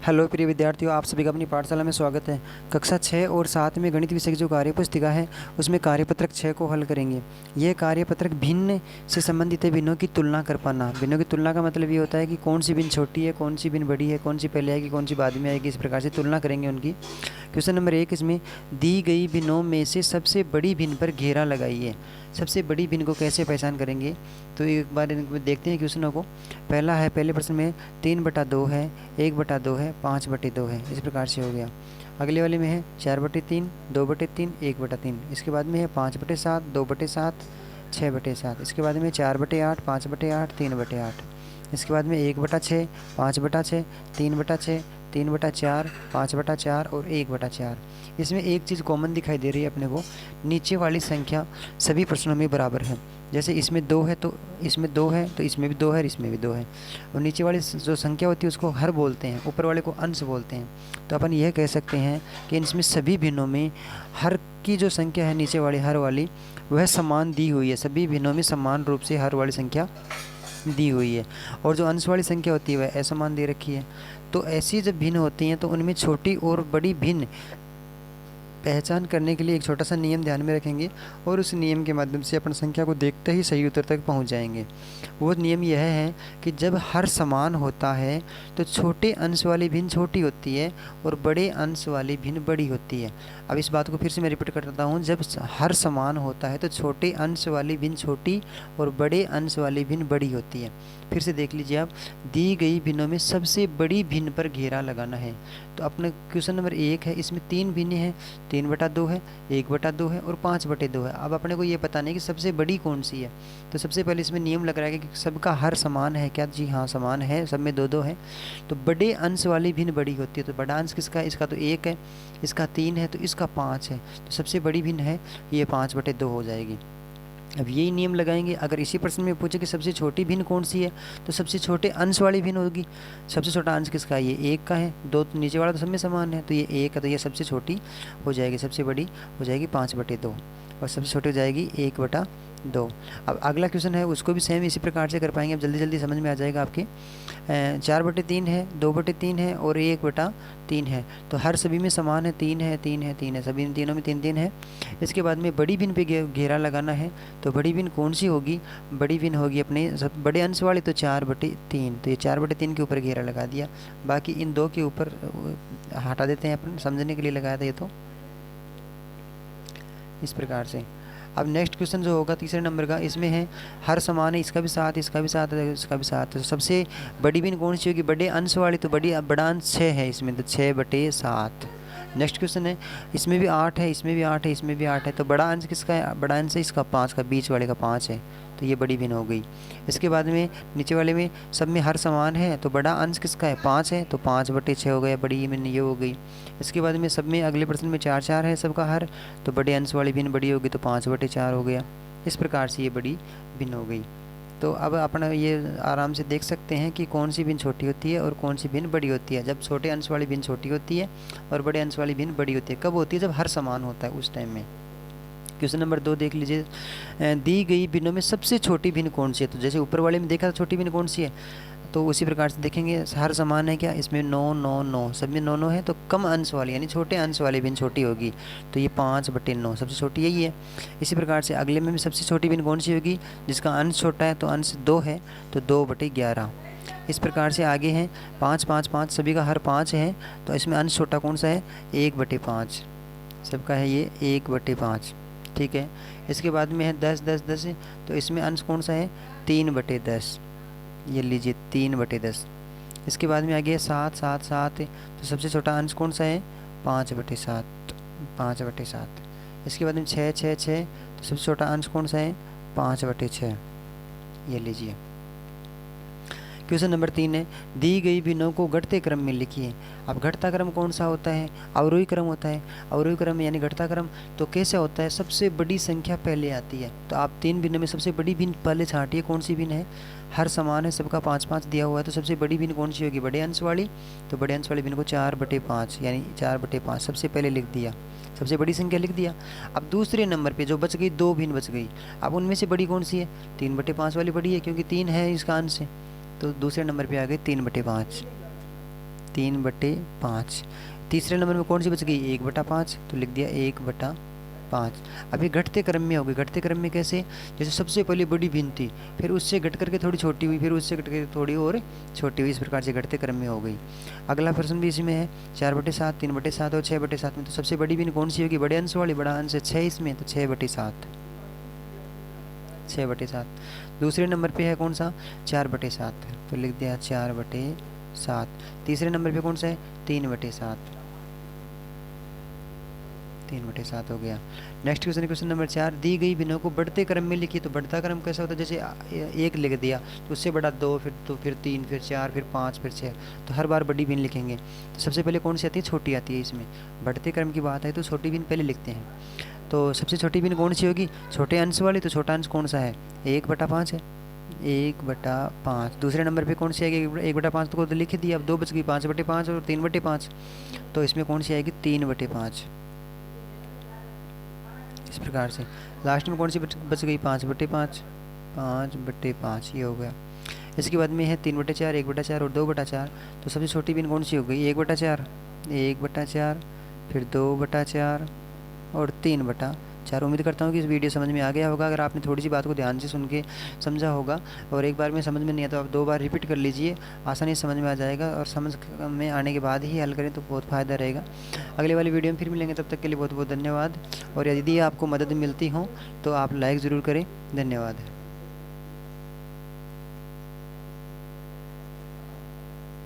Hello प्रिय विद्यार्थियों, आप सभी का अपनी पाठशाला में स्वागत है। कक्षा 6 और 7 में गणित विषय की जो कार्यपुस्तिका है उसमें कार्यपत्रक 6 को हल करेंगे। यह कार्यपत्रक भिन्न से संबंधित है, भिन्नों की तुलना कर पाना। भिन्नों की तुलना का मतलब ये होता है कि कौन सी भिन्न छोटी है, कौन सी भिन्न बड़ी है, कौन सी पहले आएगी, कौन सी बाद में आएगी, इस प्रकार से तुलना करेंगे उनकी। क्वेश्चन नंबर 1, इसमें दी गई भिन्नों में से सबसे बड़ी भिन्न पर घेरा लगाइए। सबसे बड़ी भिन्न को कैसे पहचान करेंगे, तो एक बार देखते हैं क्वेश्चनों को। पहला है, पहले प्रश्न में 3/2 है, 1/2 है, 5/2 है, इस प्रकार से हो गया। अगले वाले में है 4/3, 2/3, 1/3। इसके बाद में है 5/7, 2/7, 6/7। इसके बाद में 4/8, 5/8, 3/8। इसके बाद में 1/6, 5/6, 3/6, 3/4, 5/4 और 1/4। इसमें एक चीज़ कॉमन दिखाई दे रही है अपने को, नीचे वाली संख्या सभी प्रश्नों में बराबर है। जैसे इसमें 2 है तो इसमें 2 है, तो इसमें भी 2 है और इसमें भी 2 है। और नीचे वाली जो संख्या होती है उसको हर बोलते हैं, ऊपर वाले को अंश बोलते हैं। तो अपन यह कह सकते हैं कि इसमें सभी भिन्नों में हर की जो संख्या है, नीचे वाली हर वाली, वह समान दी हुई है। सभी भिन्नों में समान रूप से हर वाली संख्या दी हुई है। और जो अंश वाली संख्या होती है वह असमान दे रखी है। तो ऐसी जब भिन्न होती हैं तो उनमें छोटी और बड़ी भिन्न पहचान करने के लिए एक छोटा सा नियम ध्यान में रखेंगे और उस नियम के माध्यम से अपन संख्या को देखते ही सही उत्तर तक पहुंच जाएंगे। वो नियम यह है कि जब हर समान होता है तो छोटे अंश वाली भिन्न छोटी होती है और बड़े अंश वाली भिन्न बड़ी होती है। अब इस बात को फिर से मैं रिपीट करता हूँ, जब हर समान होता है तो छोटे अंश वाली भिन्न छोटी और बड़े अंश वाली भिन्न बड़ी होती है। फिर से देख लीजिए आप, दी गई भिन्नों में सबसे बड़ी भिन्न पर घेरा लगाना है। तो अपने क्वेश्चन नंबर 1 है, इसमें 3 भिन्न है, 3/2 है, 1/2 है और 5/2 है। अब अपने को ये पता नहीं कि सबसे बड़ी कौन सी है। तो सबसे पहले इसमें नियम लग रहा है कि सबका हर समान है क्या? जी हाँ, समान है, सब में 2-2 है। तो बड़े अंश वाली भिन्न बड़ी होती है। तो बड़ा अंश किसका है? इसका तो 1 है, इसका 3 है, तो इसका 5 है। तो सबसे बड़ी भिन्न है ये 5/2 हो जाएगी। अब यही नियम लगाएंगे। अगर इसी प्रश्न में पूछे कि सबसे छोटी भिन्न कौन सी है, तो सबसे छोटे अंश वाली भिन्न होगी। सबसे छोटा अंश किसका है? ये 1 का है। 2 तो नीचे वाला तो सब में समान है, तो ये 1 है, तो ये सबसे छोटी हो जाएगी। सबसे बड़ी हो जाएगी 5/2 और सबसे छोटी हो जाएगी 1/2। अब अगला क्वेश्चन है, उसको भी सेम इसी प्रकार से कर पाएंगे। अब जल्दी जल्दी समझ में आ जाएगा आपके। 4/3 है, 2/3 है और 1/3 है। तो हर सभी में समान है, 3 है, 3 है, 3 है, सभी तीनों में 3-3 है। इसके बाद में बड़ी भिन्न पे घेरा लगाना है। तो बड़ी भिन्न कौन सी होगी? बड़ी भिन्न होगी अपने सब बड़े अंश वाली, तो 4/3। तो ये 4/3 के ऊपर घेरा लगा दिया। बाकी इन 2 के ऊपर हटा देते हैं, अपन समझने के लिए लगाया था ये, तो इस प्रकार से। अब नेक्स्ट क्वेश्चन जो होगा तीसरे नंबर का, इसमें है हर समान है, इसका भी 7, इसका भी 7, इसका भी 7। तो सबसे बड़ी भिन्न कौन सी होगी? बड़े अंश वाली। तो बड़ा अंश 6 है इसमें, तो 6/7। नेक्स्ट क्वेश्चन है, इसमें भी 8 है, इसमें भी 8 है, इसमें भी 8 है। तो बड़ा अंश किसका है? बड़ा अंश है इसका 5 का, बीच वाले का 5 है, तो ये बड़ी भिन्न हो गई। इसके बाद में नीचे वाले में सब में हर समान है, तो बड़ा अंश किसका है? 5 है, तो 5/6 हो गया, बड़ी भिन्न ये हो गई। इसके बाद में सब में अगले प्रश्न में 4-4 है सबका हर, तो बड़े अंश वाली भिन्न बड़ी होगी, तो 5/4 हो गया। इस प्रकार से ये बड़ी भिन्न हो गई। तो अब अपना ये आराम से देख सकते हैं कि कौन सी भिन्न छोटी होती है और कौन सी भिन्न बड़ी होती है। जब छोटे अंश वाली भिन्न छोटी होती है और बड़े अंश वाली भिन्न बड़ी होती है। कब होती है? जब हर समान होता है, उस टाइम में। क्वेश्चन नंबर 2 देख लीजिए, दी गई भिन्नों में सबसे छोटी भिन्न कौन सी है? तो जैसे ऊपर वाले में देखा था छोटी भिन्न कौन सी है, तो उसी प्रकार से देखेंगे हर समान है क्या? इसमें 9, 9, 9, सब में 9, 9 है। तो कम अंश वाली यानी छोटे अंश वाली भिन्न छोटी होगी, तो ये 5/9 सबसे छोटी यही है। इसी प्रकार से अगले में भी सबसे छोटी भिन्न कौन सी होगी? जिसका अंश छोटा है, तो अंश 2 है, तो 2/11। इस प्रकार से आगे हैं 5, 5, 5, सभी का हर 5 है। तो इसमें अंश छोटा कौन सा है? 1/5 सबका है, ये 1/5, ठीक है। इसके बाद में है 10, 10, 10 है, तो इसमें अंश कौन सा है? 3/10, ये लीजिए 3/10। इसके बाद में आ गया 7, 7, 7 है, तो सबसे छोटा अंश कौन सा है? 5/7, 5/7। इसके बाद में 6, 6, 6, तो सबसे छोटा अंश कौन सा है? 5/6, ये लीजिए। क्वेश्चन नंबर 3 है, दी गई भिन्नों को घटते क्रम में लिखिए। अब घटता क्रम कौन सा होता है? अवरोही क्रम होता है। अवरोही क्रम यानी घटता क्रम तो कैसे होता है? सबसे बड़ी संख्या पहले आती है। तो आप 3 भिन्न में सबसे बड़ी भिन्न पहले छांटिए, कौन सी भिन्न है? हर समान है, सबका 5-5 दिया हुआ है, तो सबसे बड़ी भिन्न कौन सी होगी? बड़े अंश वाली। तो बड़े अंश वाली भिन्न को 4/5 यानी 4/5 सबसे पहले लिख दिया, सबसे बड़ी संख्या लिख दिया। अब दूसरे नंबर पे जो बच गई 2 भिन्न बच गई। अब उनमें से बड़ी कौन सी है? 3/5 वाली बड़ी है, क्योंकि 3 है इसका अंश है। तो दूसरे नंबर पे आ गए 3/5। 3/5। तीसरे नंबर में कौन सी बच गई, 1/5, तो लिख दिया 1/5। अब ये घटते क्रम में होगी। घटते क्रम में कैसे, जैसे सबसे पहले बड़ी भिन्न थी, फिर उससे घट करके थोड़ी छोटी हुई, फिर उससे घट करके थोड़ी और छोटी हुई, इस प्रकार से घटते क्रम में हो गई। अगला प्रश्न भी इसमें है 4/7, 3/7 और 6/7 में। तो सबसे बड़ी भिन्न कौन सी होगी, बड़े अंश वाली, बड़ा अंश है 6 इसमें, तो 6/7। 6/7। दूसरे नंबर पे है कौन सा, 4/7, तो लिख दिया 4/7। तीसरे नंबर पे कौन सा है, 3/7। 3/7 हो गया। नेक्स्ट क्वेश्चन, क्वेश्चन नंबर 4, दी गई भिन्नों को बढ़ते क्रम में लिखिए। तो बढ़ता क्रम कैसा होता है, जैसे 1 लिख दिया तो उससे बड़ा 2, फिर 3, फिर 4, फिर 5, फिर 6, तो हर बार बड़ी भिन्न लिखेंगे। तो सबसे पहले कौन सी आती है, छोटी आती है। इसमें बढ़ते क्रम की बात है तो छोटी भिन्न पहले लिखते हैं। तो सबसे छोटी भिन्न कौन सी होगी, छोटे अंश वाली। तो छोटा अंश कौन सा है, 1/5 है, 1/5। दूसरे नंबर पे कौन सी आएगी, 1/5 तो लिख दिया। अब 2 बच गई, 5/5 और 3/5, तो इसमें कौन सी आएगी, 3/5। इस प्रकार से लास्ट में कौन सी बच गई, 5/5। 5/5 ये हो गया। इसके बाद में है 3/4, 1/4 और 2/4। तो सबसे छोटी भिन्न कौन सी हो गई, 1/4, 1/4, फिर 2/4 और 3/4। उम्मीद करता हूँ कि इस वीडियो समझ में आ गया होगा। अगर आपने थोड़ी सी बात को ध्यान से सुन के समझा होगा और एक बार में समझ में नहीं आता तो आप 2 बार रिपीट कर लीजिए, आसानी से समझ में आ जाएगा। और समझ में आने के बाद ही हल करें तो बहुत फ़ायदा रहेगा। अगले वाली वीडियो में फिर मिलेंगे, तब तक के लिए बहुत बहुत धन्यवाद। और यदि आपको मदद मिलती हो तो आप लाइक ज़रूर करें। धन्यवाद।